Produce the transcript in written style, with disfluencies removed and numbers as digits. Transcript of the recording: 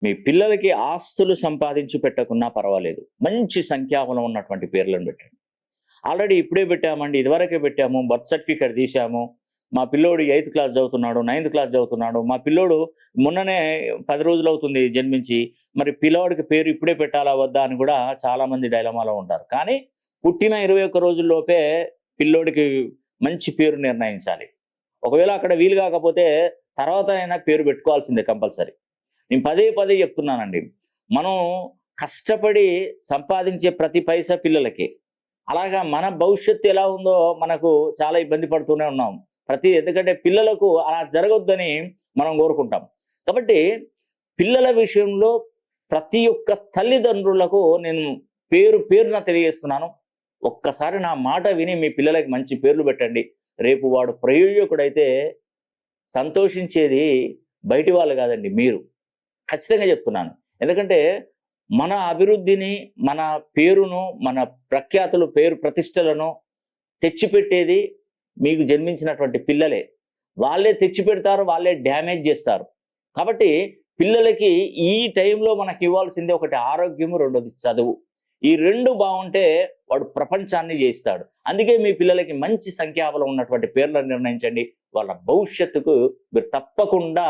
మీ పిల్లలకి ఆస్తులు సంపాదించి పెట్టకున్నా పర్వాలేదు. మంచి సంఖ్యాబలం ఉన్నటువంటి పేర్లను పెట్టండి. ఆల్రెడీ ఇప్పుడే పెట్టామండి, ఇదివరకే పెట్టాము, బర్త్ సర్టిఫికేట్ తీసాము. మా పిల్లోడు 8థ్ క్లాస్ చదువుతున్నాడు, 9థ్ క్లాస్ చదువుతున్నాడు. మా పిల్లోడు మొన్ననే 10 రోజులవుతుంది జన్మించి. మరి పిల్లోడికి పేరు ఇప్పుడే పెట్టాలా వద్దా అని కూడా చాలామంది డైలమాలో ఉంటారు. కానీ పుట్టిన 21 రోజుల్లోపే పిల్లోడికి మంచి పేరు నిర్ణయించాలి. ఒకవేళ అక్కడ వీలు కాకపోతే తర్వాత అయినా పేరు పెట్టుకోవాల్సిందే కంపల్సరీ. నేను పదే పదే చెప్తున్నానండి. మనం కష్టపడి సంపాదించే ప్రతి పైసా పిల్లలకి. అలాగా మన భవిష్యత్తు ఎలా ఉందో మనకు చాలా ఇబ్బంది పడుతూనే ఉన్నాం. ఎందుకంటే పిల్లలకు అలా జరగొద్దని మనం కోరుకుంటాం. కాబట్టి పిల్లల విషయంలో ప్రతి ఒక్క తల్లిదండ్రులకు నేను పేరున తెలియజేస్తున్నాను. ఒక్కసారి నా మాట విని మీ పిల్లలకి మంచి పేర్లు పెట్టండి. రేపు వాడు ప్రయోజకుడైతే సంతోషించేది బయటి వాళ్ళు కాదండి, మీరు. ఖచ్చితంగా చెప్తున్నాను. ఎందుకంటే మన అభివృద్ధిని, మన పేరును, మన ప్రఖ్యాతులు, పేరు ప్రతిష్టలను తెచ్చిపెట్టేది మీకు జన్మించినటువంటి పిల్లలే. వాళ్ళే తెచ్చిపెడతారు, వాళ్ళే డ్యామేజ్ చేస్తారు. కాబట్టి పిల్లలకి ఈ టైంలో మనకి ఇవ్వాల్సిందే ఒకటి ఆరోగ్యము, రెండోది చదువు. ఈ 2 బాగుంటే వాడు ప్రపంచాన్ని జయిస్తాడు. అందుకే మీ పిల్లలకి మంచి సంఖ్యాబలం ఉన్నటువంటి పేర్లను నిర్ణయించండి. వాళ్ళ భవిష్యత్తుకు మీరు తప్పకుండా